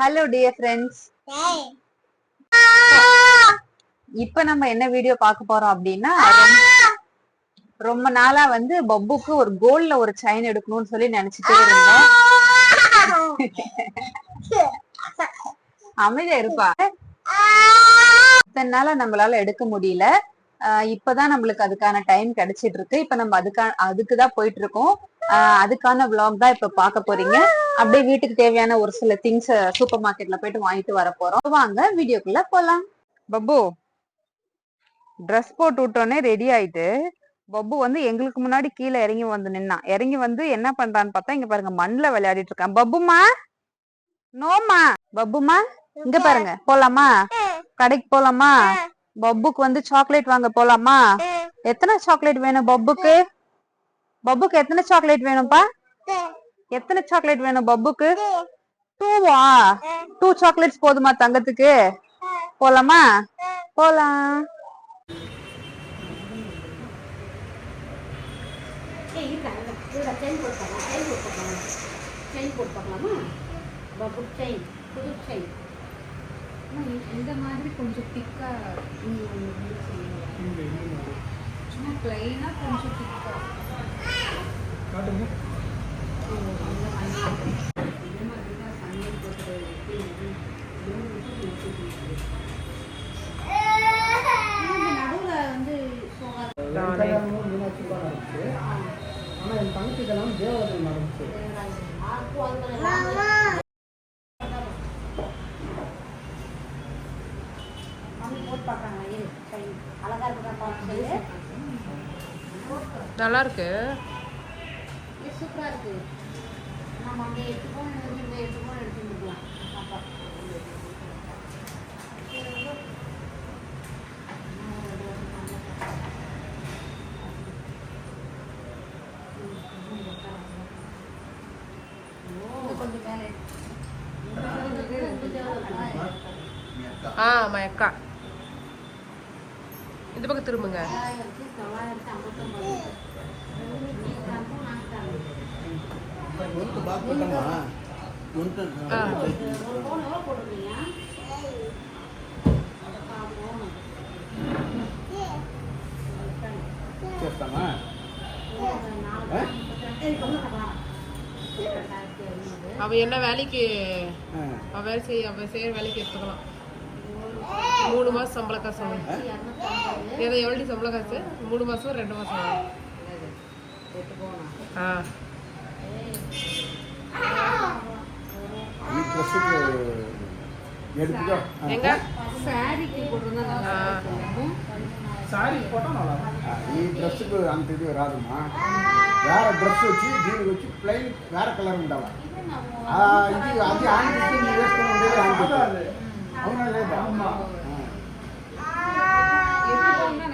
Hello dear friends, இப்ப நம்ம என்ன வீடியோ பார்க்க போறோம் அப்படின்னா, ரொம்ப நாளா வந்து பப்புக்கு ஒரு கோல்ட்ல ஒரு செயின் எடுக்கணும்னு சொல்லி நினைச்சிட்டே இருந்தோம். அமைதியா இருப்பா. இத்தனை நாளா நம்மளால எடுக்க முடியல. இப்பதான் நம்மளுக்கு அதுக்கான டைம் கிடைச்சிட்டு இருக்கு. இப்ப நம்ம அதுக்குதான் போயிட்டு இருக்கோம். அதுக்கான விளாக் தான் இப்ப பார்க்க போறீங்க. அப்படியே வீட்டுக்கு தேவையான ஒரு சில திங்ஸ் சூப்பர் மார்க்கெட்ல போயிட்டு வாங்கிட்டு வர போறோம். வாங்க வீடியோக்குள்ள போலாம். பப்பு ட்ரெஸ் போட்டு விட்டோன்னே ரெடி ஆயிட்டு பப்பு வந்து எங்களுக்கு முன்னாடி கீழே இறங்கி வந்து நின்னான். இறங்கி வந்து என்ன பண்றான்னு பார்த்தா, இங்க பாருங்க மண்ணுல விளையாடிட்டு இருக்கான். பப்புமா, நோமா, பப்புமா இங்க பாருங்க. போலாமா? கடைக்கு போலாமா? பப்புக்கு வந்து சாக்லேட் வாங்க போலாமா? எத்தனை சாக்லேட் வேணும் பப்புக்கு? பப்புக்கு எத்தனை சாக்லேட் வேணும்பா? எத்தனை சாக்லேட் வேணும் பப்புக்கு? 2வா? 2 சாக்லேட்ஸ் போதுமா தங்கத்துக்கு? போலாமா? போலாம். இந்த மாதிரி கொஞ்சம் திக்கா சும்மா பிளைனா கொஞ்சம் திக்கா காட்டுங்க. இந்த மாதிரி தான் சமையல் போட்டு நடுவில் வந்து ஆனால் என் தங்கச்சிக்கெல்லாம் தேவதை நடந்துச்சு. நல்லா இருக்கு, சூப்பரா இருக்கு. நம்ம அங்கே எடுத்துக்கோம், இங்கே எடுத்துக்கோம், எடுத்துக்கலாம். அப்பா கொஞ்சம் மேலே மயக்கா இந்த பக்கம் திரும்புங்க. அவ என்ன வேலைக்கு அவ செய்யற வேலைக்கு எடுத்துக்கலாம். 3 மாசம் சம்பள காசு. ஏதோ எவ்வளோ சம்பள காசு? 3 மாசம் 2 மாசம். எங்க சாரிக்கு போட்டுருந்தா சாரி போட்டால் நல்லா ఈ డ్రెస్సుకు అంత ఇది రాదమ్మా. వేరే డ్రెస్ వచ్చి దీనికి వచ్చి ప్లెయిన్ వేరే కలర్ ఉండాలి. ఇది అది హ్యాండ్ పెట్టి వేసుకుని ఉండేది హ్యాండ్ పెట్టాలి. అవునా లేదా?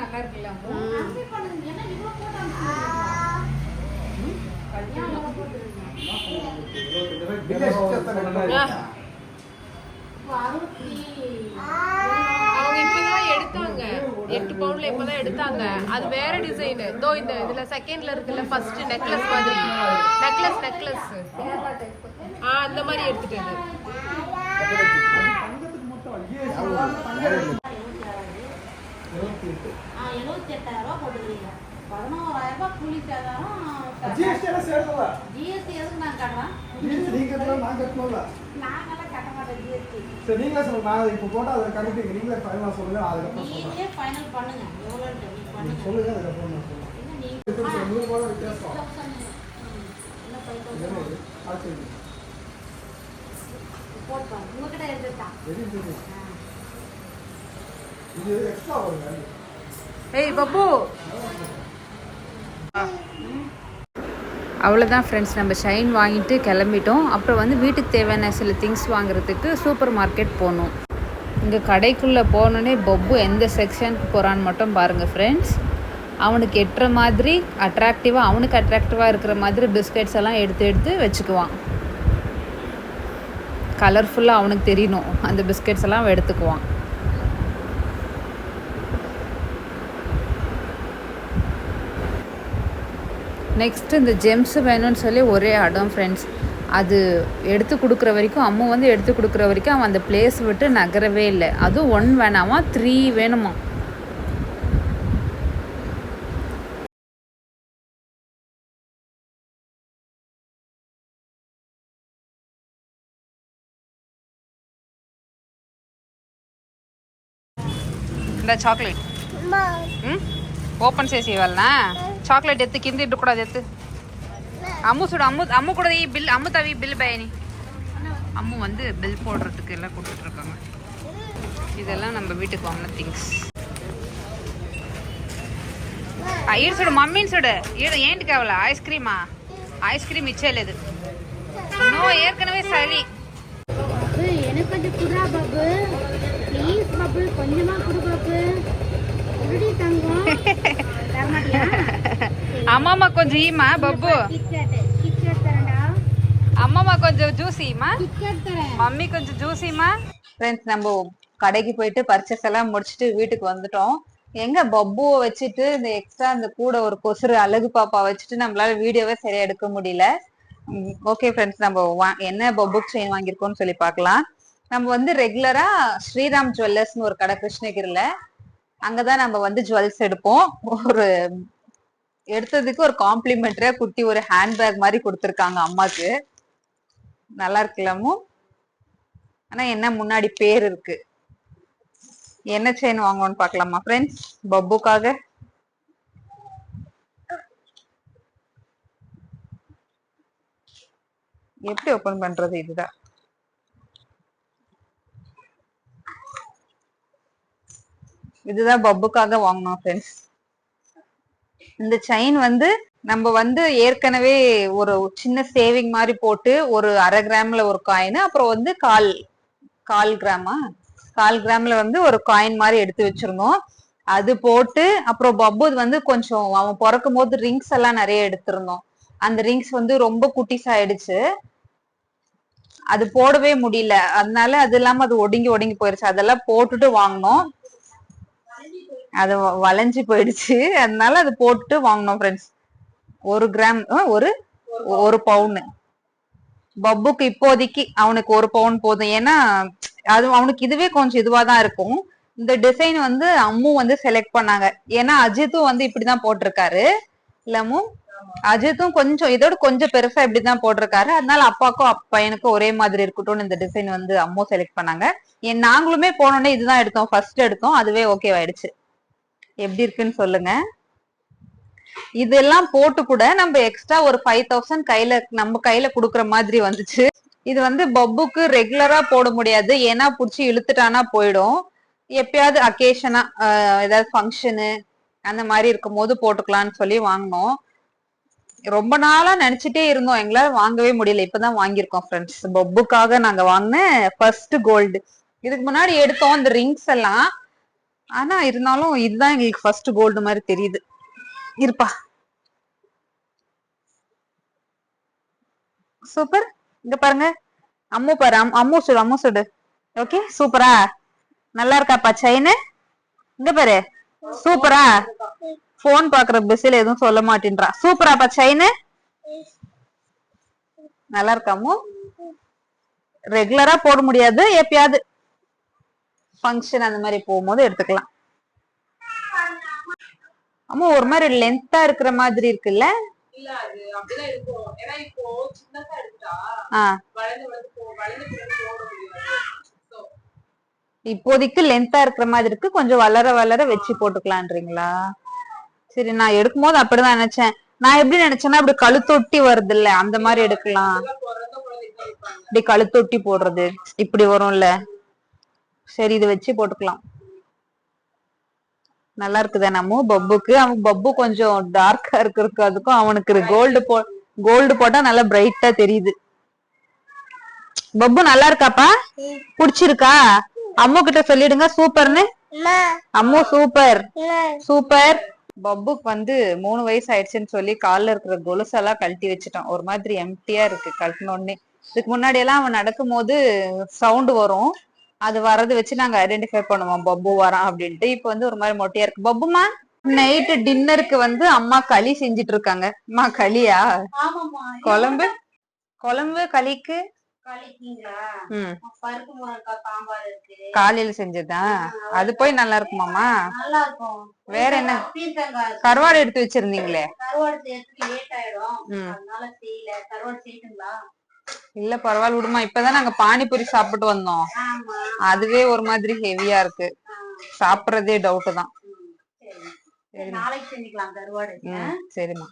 நல்லா இருக்குல்ல. அவங்க இப்பதான் எடுத்தாங்க, 8 பவுன்ல இப்பதான் எடுத்தாங்க. அது வேற டிசைன். இதோ இந்த இதுல செகண்ட்ல இருக்குல்ல, ஃபர்ஸ்ட் நெக்லஸ் மாதிரி. நெக்லஸ் அந்த மாதிரி எடுத்துட்டது. ஜிஎஸ்டி எல்லாம் சேரல. ஜிஎஸ்டி எதுக்கு நான் கட்டுறேன்? நீங்க கட்டலாம், நான் கட்டணும்ல. நாங்கெல்லாம் கட்ட மாட்டோம் ஜிஎஸ்டி. சரி, நீங்களே சொல்லுங்க. நான் இப்போ போட்டா அதை கரெக்ட் நீங்களே ஃபைனலா சொல்லுங்க. அதுக்கப்புறம் நீங்களே ஃபைனல் பண்ணுங்க. எவ்வளோன்னு நீங்க பண்ணுங்க. சொல்லுங்க. அதுக்கப்புறம் நான் சொல்லுவேன். என்ன நீங்க 100 ரூபாய் வித்தியாசம். என்ன பைசா இது ஆச்சு. ரிப்போர்ட் பண்ணு. உங்ககிட்ட எடுத்துட்டா. சரி. இது எக்ஸ்ட்ரா வருங்க. ஏய் பப்பு, அவ்வளோதான் ஃப்ரெண்ட்ஸ், நம்ம ஷைன் வாங்கிட்டு கிளம்பிட்டோம். அப்புறம் வந்து வீட்டுக்கு தேவையான சில திங்ஸ் வாங்குறதுக்கு சூப்பர் மார்க்கெட் போகணும். இங்கே கடைக்குள்ளே போனோடனே பப்பு எந்த செக்ஷனுக்கு போகிறான்னு மட்டும் பாருங்கள் ஃப்ரெண்ட்ஸ். அவனுக்கு எட்டுற மாதிரி அவனுக்கு அட்ராக்டிவாக இருக்கிற மாதிரி பிஸ்கெட்ஸ் எல்லாம் எடுத்து வச்சுக்குவான். கலர்ஃபுல்லாக அவனுக்கு தெரியணும், அந்த பிஸ்கெட்ஸ் எல்லாம் எடுத்துக்குவான். நெக்ஸ்ட்டு இந்த ஜெம்ஸ் வேணும்னு சொல்லி ஒரே அடம் ஃப்ரெண்ட்ஸ். அது எடுத்து கொடுக்குற வரைக்கும் அம்மு வந்து எடுத்து கொடுக்குற வரைக்கும் அவன் அந்த பிளேஸ் விட்டு நகரவே இல்லை. அதுவும் 1 வேணாமா 3 வேணுமா. இந்த చాక్లెట్ ఓపెన్ చేసి ఇవ్వాలనా? చాక్లెట్ ఎత్తు కింద ఇట్టకూడదు, ఎత్తు. அம்மு சுடு, அம்மு கூட பில், அம்மு தவி பில் பயணி. அம்மு வந்து பில் போடுறதுக்கு எல்லாம் கொடுத்துட்ருக்காங்க. இதெல்லாம் நம்ம வீட்டுக்கு வாங்கின திங்ஸ். ఈడు చూడు మమ్మీని చూడు, ఈడు ఏంటి కావాలా? ఐస్ క్రీమా? ఐస్ క్రీమ్ ఇచ్చేయలేదు. నువ్వు ఏற்கனவே சளி. எனக்கு கொஞ்சம் குடா பாபு, ப்ளீஸ் பாபு, கொஞ்சமா குடு பாபு. குடி தங்கம். தரமாட்டியா? அம்மாமா கொஞ்சம் ஈமா பப்பு. கிட்கேட் தரேன்டா. அம்மாமா கொஞ்சம் ஜூஸ் ஈமா. கிட்கேட் தரேன். மம்மி கொஞ்சம் ஜூஸ் ஈமா. ஃப்ரெண்ட்ஸ், நம்ம கடைக்கு போயிட்டு பர்ச்சேஸ் எல்லாம் முடிச்சுட்டு வீட்டுக்கு வந்துட்டோம். எங்க பப்புவை வச்சுட்டு இந்த எக்ஸ்ட்ரா இந்த கூட ஒரு கொசுறு அழகு பாப்பா வச்சுட்டு நம்மளால வீடியோவே சரியா எடுக்க முடியல. ஓகே ஃப்ரெண்ட்ஸ், நம்ம என்ன பப்புக்கு செயின் வாங்கியிருக்கோம்னு சொல்லி பார்க்கலாம். நம்ம வந்து ரெகுலரா ஸ்ரீராம் ஜுவல்லர்ஸ்னு ஒரு கடை கிருஷ்ணகிரில, அங்கதான் நம்ம வந்து ஜுவல்ஸ் எடுப்போம். ஒரு எடுத்ததுக்கு ஒரு காம்ப்ளிமெண்டரியா குட்டி ஒரு ஹேண்ட்பேக் மாதிரி கொடுத்துருக்காங்க அம்மாக்கு. நல்லா இருக்கலாமோ? ஆனா என்ன முன்னாடி பேர் இருக்கு. என்ன செயின் வாங்கணும்னு பாக்கலாமா ஃப்ரெண்ட்ஸ் பப்புக்காக? எப்படி ஓபன் பண்றது? இதுதான். இதுதான் பப்புக்காக வாங்கணும் ஃப்ரெண்ட்ஸ். இந்த செயின் வந்து நம்ம வந்து ஏற்கனவே ஒரு சின்ன சேவிங் மாதிரி போட்டு ஒரு 1/2 கிராம்ல ஒரு காயின், அப்புறம் வந்து கால் கிராம்ல வந்து ஒரு காயின் மாதிரி எடுத்து வச்சிருந்தோம். அது போட்டு அப்புறம் பப்பு வந்து கொஞ்சம் அவன் பிறக்கும் போது ரிங்ஸ் எல்லாம் நிறைய எடுத்திருந்தோம். அந்த ரிங்ஸ் வந்து ரொம்ப குட்டிஸ் ஆயிடுச்சு, அது போடவே முடியல. அதனால அது இல்லாம அது ஒடுங்கி போயிருச்சு. அதெல்லாம் போட்டுட்டு வாங்கினோம். அது வளைஞ்சு போயிடுச்சு, அதனால அது போட்டுட்டு வாங்கினோம் ஃப்ரெண்ட்ஸ். 1 கிராம் ஒரு பவுன் பப்புக்கு இப்போதைக்கு அவனுக்கு 1 பவுன் போதும். ஏன்னா அது அவனுக்கு இதுவே கொஞ்சம் இதுவாதான் இருக்கும். இந்த டிசைன் வந்து அம்மு வந்து செலக்ட் பண்ணாங்க. ஏன்னா அஜித்தும் வந்து இப்படிதான் போட்டிருக்காரு இல்லமு. அஜித்தும் கொஞ்சம் இதோட கொஞ்சம் பெருசா இப்படிதான் போட்டிருக்காரு. அதனால அப்பாக்கும் பையனுக்கும் ஒரே மாதிரி இருக்கட்டும்னு இந்த டிசைன் வந்து அம்மு செலக்ட் பண்ணாங்க. நாங்களுமே போனோடனே இதுதான் எடுத்தோம், ஃபர்ஸ்ட் எடுத்தோம். அதுவே ஓகே ஆயிடுச்சு. எப்படி இருக்குன்னு சொல்லுங்க. இதெல்லாம் போட்டு கூட நம்ம எக்ஸ்ட்ரா ஒரு 5000 நம்ம கையில குடுக்குற மாதிரி வந்துச்சு. இது வந்து பப்புக்கு ரெகுலரா போட முடியாது, ஏன்னா புடிச்சு இழுத்துட்டானா போயிடும். எப்பயாவது அக்கேஷனா ஏதாவது ஃபங்க்ஷனு அந்த மாதிரி இருக்கும் போது போட்டுக்கலாம்னு சொல்லி வாங்கினோம். ரொம்ப நாளா நினைச்சிட்டே இருந்தோம், எங்களால வாங்கவே முடியல. இப்பதான் வாங்கியிருக்கோம் ஃப்ரெண்ட்ஸ். பப்புக்காக நாங்க வாங்கின ஃபர்ஸ்ட் கோல்டு. இதுக்கு முன்னாடி எடுத்தோம் இந்த ரிங்ஸ் எல்லாம், ஆனா இருந்தாலும் இதுதான் எங்களுக்கு ஃபர்ஸ்ட் கோல்டு மாதிரி தெரியுது. இருப்பா, சூப்பர். இங்க பாருங்க, அம்மு பாரு, அம்மு சுடு. ஓகே, சூப்பரா நல்லா இருக்காப்பா செயின். இங்க பாரு, சூப்பரா. போன் பாக்குற பிஸில எதுவும் சொல்ல மாட்டேன்றா. சூப்பராப்பா செயின், நல்லா இருக்காமோ? ரெகுலரா போட முடியாது, எப்பயாவது ஃபங்க்ஷன் அந்த மாதிரி போகும்போது எடுத்துக்கலாம். அம்மா ஒரு மாதிரி லென்த்தா இருக்கிற மாதிரி இருக்குல்ல? இப்போதைக்கு லென்த்தா இருக்கிற மாதிரி இருக்கு, கொஞ்சம் வளர வச்சு போட்டுக்கலான்றீங்களா? சரி, நான் எடுக்கும் போது அப்படிதான் நினைச்சேன். நான் எப்படி நினைச்சேன்னா அப்படி கழுத்தொட்டி வருது இல்ல, அந்த மாதிரி எடுக்கலாம். இப்படி கழுத்தொட்டி போடுறது இப்படி வரும்ல. சரி, இது வச்சு போட்டுக்கலாம். நல்லா இருக்குதா நம்ம பப்புக்கு? அவன் பப்பு கொஞ்சம் டார்க்கா இருக்கு, அதுக்கும் அவனுக்கு கோல்டு போட்டா நல்லா பிரைட்டா தெரியுது. பப்பு நல்லா இருக்காப்பா? புடிச்சிருக்கா? அம்மு கிட்ட சொல்லிடுங்க சூப்பர்னு. Ammu super super. பப்புக்கு வந்து 3 வயசு ஆயிடுச்சுன்னு சொல்லி கால்ல இருக்கிற கொலுசெல்லாம் கழட்டி வச்சுட்டோம். ஒரு மாதிரி எம்டியா இருக்கு கழட்டினோடனே. இதுக்கு முன்னாடி எல்லாம் அவன் நடக்கும் போது சவுண்ட் வரும், அது வரது வச்சு நாங்க ஐடென்டிஃபை பண்ணுவோம் பப்பு வரான் அப்படின்ட்டு. இப்ப வந்து ஒரு மாதிரி மொட்டையா இருக்கு. பப்புமா, நைட்டு டின்னருக்கு வந்து அம்மா களி செஞ்சிட்டு இருக்காங்க. அம்மா களியா? குழம்பு குழம்பு களிக்கு களிக்கீங்களா? ம் பருப்பு முருங்கைக்காய் சாம்பார் இருக்கு. காலையில செஞ்சதா? அது போய் நல்லா இருக்குமாமா? நல்லா இருக்கும். வேற என்ன? பீர்க்கங்காய் இருக்கு. கருவாடு எடுத்து வச்சிருந்தீங்களே? கருவாடு செய்யறதுக்கு லேட் ஆயிடும். ம். அதனால செய்யல. கருவாடு செய்யட்டுங்களா? இல்ல பரவாயில்ல விடுமா. இப்பதான் நாங்க பானிபூரி சாப்பிட்டு வந்தோம். ஆமா. அதுவே ஒரு மாதிரி ஹெவியா இருக்கு. சாப்பிடுறதே டவுட் தான். சரி, நாளைக்கு செஞ்சுக்கலாம் கருவாடு. சரிம்மா.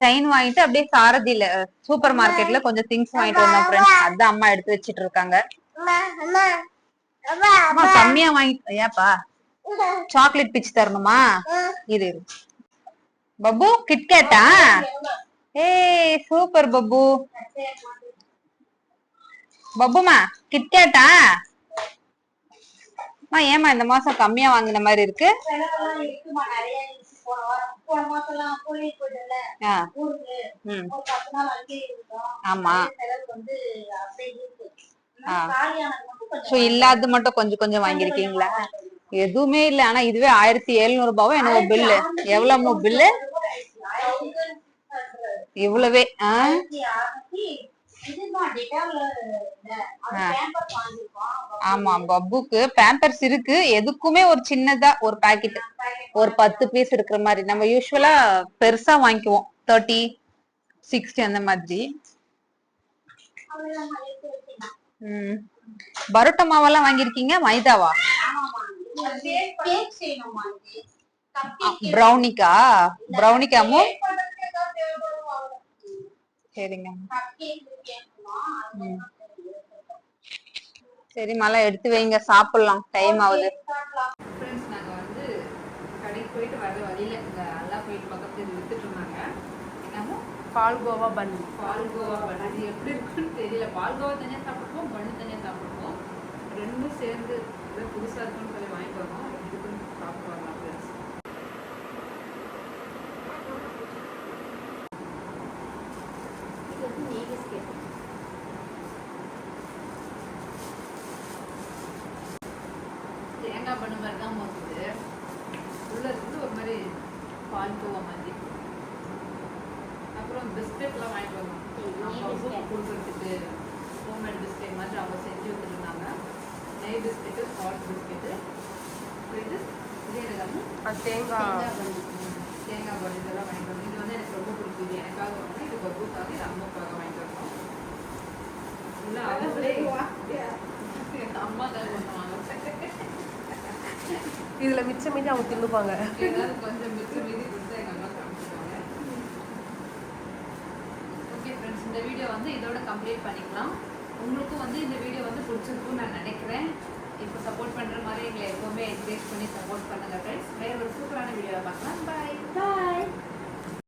செயின் வாங்கிட்டு அப்படியே சாரதியில சூப்பர் மார்க்கெட்ல கொஞ்சம் திங்ஸ் வாங்கிட்டு வந்தோம் ஃப்ரெண்ட்ஸ். அதான் அம்மா எடுத்து வச்சிட்டு இருக்காங்க. அம்மா கம்மியா வாங்கி ஏப்பா சாக்லேட் பிச்சு தரணுமா? இது பப்பு கிட்கேட்டா? ஏய் சூப்பர் பப்பு. பப்புமா கிட்கேட்டா? ஏமா இந்த மாசம் கம்மியா வாங்கின மாதிரி இருக்கு? ஆமா. இல்லாத மட்டும் கொஞ்சம் கொஞ்சம் வாங்கிருக்கீங்களா? எதுவுமே இல்ல. ஆனா இதுவே 1700 ரூபாவோ என்னவோ பில்லு. எவ்வளவு பில்லு? இவ்வளவே. ஆமா பப்புக்கு பேம்பர்ஸ் இருக்கு. எதுக்குமே ஒரு சின்னதா ஒரு பாக்கெட் ஒரு 10 பீஸ் இருக்கிற மாதிரி. நம்ம யூஸ்வலா பெருசா வாங்கிக்குவோம் 30, 60 அந்த மாதிரி. பரோட்டா மாவெல்லாம் வாங்கிருக்கீங்க? மைதாவா? ப்ரௌனிக்கா? ப்ரௌனிக்காமோ? சரிங்க. சரி மழை எடுத்து வைங்க, சாப்பிடலாம். டைம் ஆகுது. ஃப்ரெண்ட்ஸ் நாங்கள் வந்து கடைக்கு போயிட்டு வர வழியில் இந்த அல்லா போயிட்டு பக்கத்தில் வித்துட்டு இருந்தாங்க. என்னமோ பால்கோவா பன். பால்கோவா பன். அது எப்படி இருக்குன்னு தெரியல. பால்கோவா தனியாக சாப்பிட்ருப்போம், பண்ணு தனியாக சாப்பிட்ருப்போம். ரெண்டும் சேர்ந்து ஏதோ புதுசாக இருக்குன்னு சொல்லி வாங்கிட்டு வரோம். இதுக்குன்னு சாப்பிட்டு வரலாம் ஃப்ரெண்ட்ஸ். தேங்காய் பண்ண மாதிரி தான் போகுது. உள்ள இருந்து ஒரு மாதிரி பால்கோவா மாதிரி. அப்புறம் பிஸ்கெட்லாம் வாங்கிட்டு வந்தோம் கொடுக்குறதுக்கு. ஹோம்மேட் பிஸ்கெட் மாதிரி அவங்க செஞ்சு வச்சுருந்தாங்க. நெய் பிஸ்கெட்டு, சால்ட் பிஸ்கெட்டு, இது தேங்காய் பண்ணி இதெல்லாம் வாங்கிட்டு வந்தோம். இது வந்து எனக்கு ரொம்ப பிடிக்குது. எனக்காக வாங்கினோம். இது பப்புக்காக, இது அம்மாவுக்காக வாங்கிட்டு வந்தோம். இல்லை அவங்களே அம்மாக்காக ஒன்று வாங்க. இதுல மிச்சம் மீதி அவங்க தின்னுப்பாங்க. ஏதாவது கொஞ்சம் மிச்சம் மீதி கொடுத்து எங்கள் அம்மா காமிச்சிருவாங்க. ஓகே ஃப்ரெண்ட்ஸ், இந்த வீடியோ வந்து இதோட கம்ப்ளீட் பண்ணிக்கலாம். உங்களுக்கும் வந்து இந்த வீடியோ வந்து பிடிச்சிருக்குன்னு நான் நினைக்கிறேன். இப்போ சப்போர்ட் பண்ணுற மாதிரி எங்களை எப்போவுமே என்கரேஜ் பண்ணி சப்போர்ட் பண்ணுங்கள் ஃப்ரெண்ட்ஸ். வேறு ஒரு சூப்பரான வீடியோவை பார்க்கலாம். பாய்.